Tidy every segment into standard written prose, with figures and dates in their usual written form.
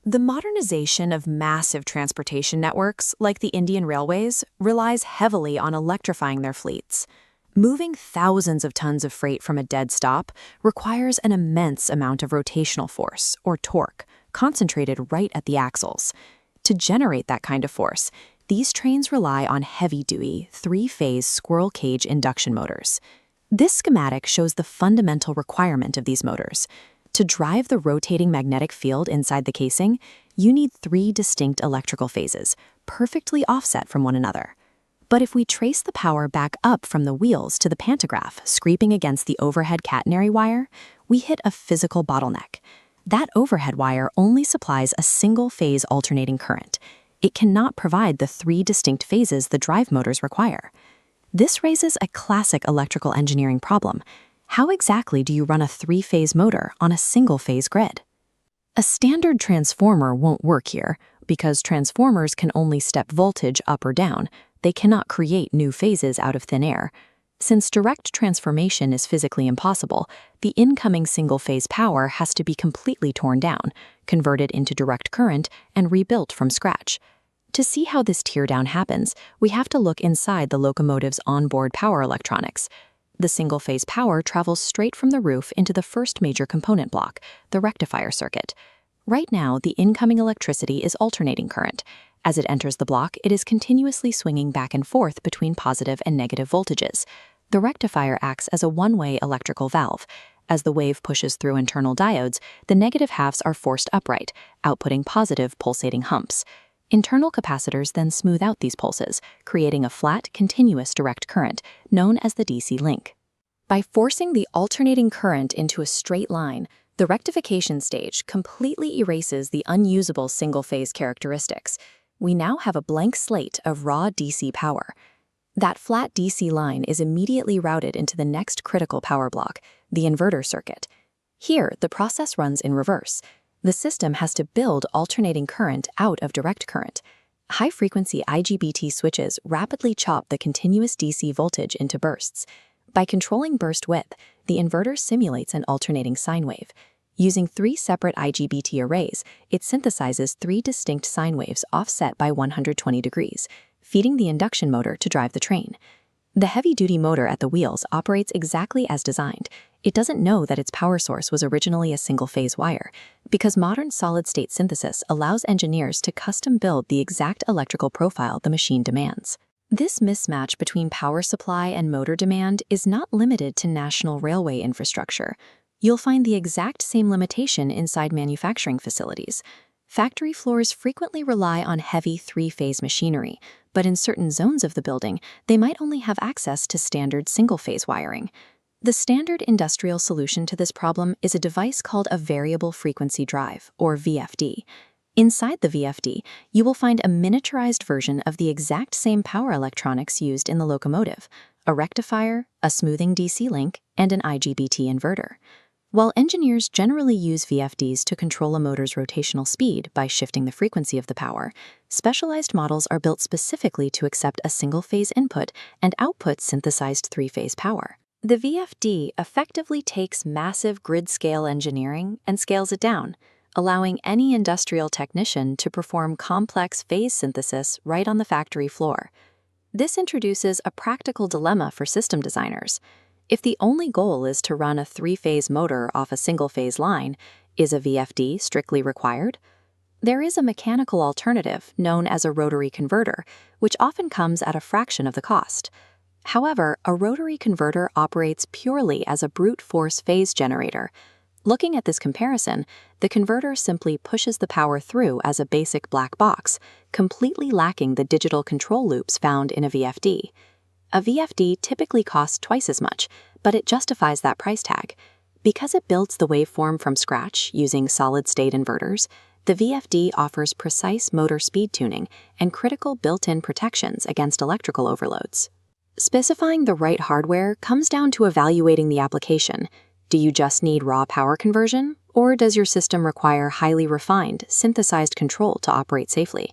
The modernization of massive transportation networks, like the Indian Railways, relies heavily on electrifying their fleets. Moving thousands of tons of freight from a dead stop requires an immense amount of rotational force, or torque, concentrated right at the axles. To generate that kind of force, these trains rely on heavy-duty, three-phase squirrel cage induction motors. This schematic shows the fundamental requirement of these motors. To drive the rotating magnetic field inside the casing, you need three distinct electrical phases, perfectly offset from one another. But if we trace the power back up from the wheels to the pantograph scraping against the overhead catenary wire, we hit a physical bottleneck. That overhead wire only supplies a single-phase alternating current. It cannot provide the three distinct phases the drive motors require. This raises a classic electrical engineering problem. How exactly do you run a three-phase motor on a single-phase grid? A standard transformer won't work here, because transformers can only step voltage up or down. They cannot create new phases out of thin air. Since direct transformation is physically impossible, the incoming single-phase power has to be completely torn down, converted into direct current, and rebuilt from scratch. To see how this teardown happens, we have to look inside the locomotive's onboard power electronics. The single-phase power travels straight from the roof into the first major component block, the rectifier circuit. Right now, the incoming electricity is alternating current. As it enters the block, it is continuously swinging back and forth between positive and negative voltages. The rectifier acts as a one-way electrical valve. As the wave pushes through internal diodes, the negative halves are forced upright, outputting positive pulsating humps. Internal capacitors then smooth out these pulses, creating a flat, continuous direct current, known as the DC link. By forcing the alternating current into a straight line, the rectification stage completely erases the unusable single-phase characteristics. We now have a blank slate of raw DC power. That flat DC line is immediately routed into the next critical power block, the inverter circuit. Here, the process runs in reverse. The system has to build alternating current out of direct current. High-frequency IGBT switches rapidly chop the continuous DC voltage into bursts. By controlling burst width, the inverter simulates an alternating sine wave. Using three separate IGBT arrays, it synthesizes three distinct sine waves offset by 120 degrees, feeding the induction motor to drive the train. The heavy-duty motor at the wheels operates exactly as designed. It doesn't know that its power source was originally a single-phase wire, because modern solid-state synthesis allows engineers to custom-build the exact electrical profile the machine demands. This mismatch between power supply and motor demand is not limited to national railway infrastructure. You'll find the exact same limitation inside manufacturing facilities. Factory floors frequently rely on heavy three-phase machinery, but in certain zones of the building, they might only have access to standard single-phase wiring. The standard industrial solution to this problem is a device called a variable frequency drive, or VFD. Inside the VFD, you will find a miniaturized version of the exact same power electronics used in the locomotive: a rectifier, a smoothing DC link, and an IGBT inverter. While engineers generally use VFDs to control a motor's rotational speed by shifting the frequency of the power, specialized models are built specifically to accept a single-phase input and output synthesized three-phase power. The VFD effectively takes massive grid-scale engineering and scales it down, allowing any industrial technician to perform complex phase synthesis right on the factory floor. This introduces a practical dilemma for system designers. If the only goal is to run a three-phase motor off a single-phase line, is a VFD strictly required? There is a mechanical alternative known as a rotary converter, which often comes at a fraction of the cost. However, a rotary converter operates purely as a brute force phase generator. Looking at this comparison, the converter simply pushes the power through as a basic black box, completely lacking the digital control loops found in a VFD. A VFD typically costs twice as much, but it justifies that price tag. Because it builds the waveform from scratch using solid-state inverters, the VFD offers precise motor speed tuning and critical built-in protections against electrical overloads. Specifying the right hardware comes down to evaluating the application. Do you just need raw power conversion, or does your system require highly refined, synthesized control to operate safely?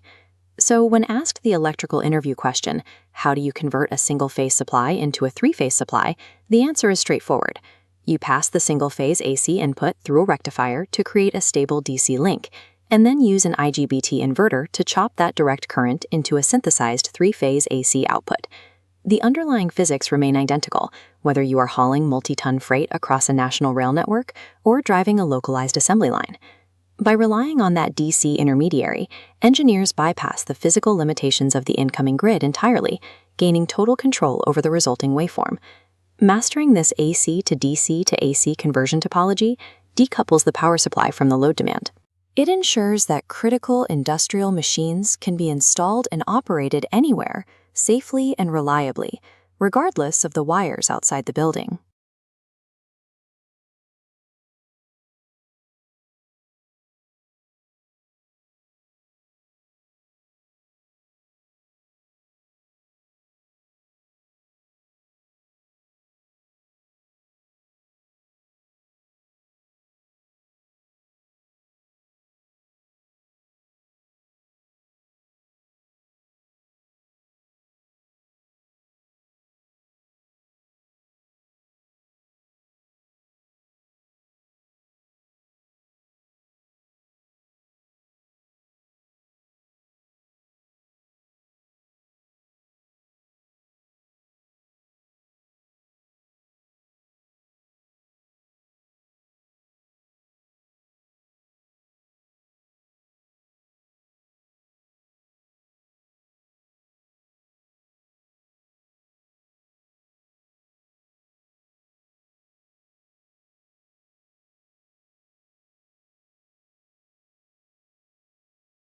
So when asked the electrical interview question, how do you convert a single-phase supply into a three-phase supply, the answer is straightforward. You pass the single-phase AC input through a rectifier to create a stable DC link. and then use an IGBT inverter to chop that direct current into a synthesized three-phase AC output. The underlying physics remain identical, whether you are hauling multi-ton freight across a national rail network or driving a localized assembly line. By relying on that DC intermediary, engineers bypass the physical limitations of the incoming grid entirely, gaining total control over the resulting waveform. Mastering this AC to DC to AC conversion topology decouples the power supply from the load demand. It ensures that critical industrial machines can be installed and operated anywhere, safely and reliably, regardless of the wires outside the building.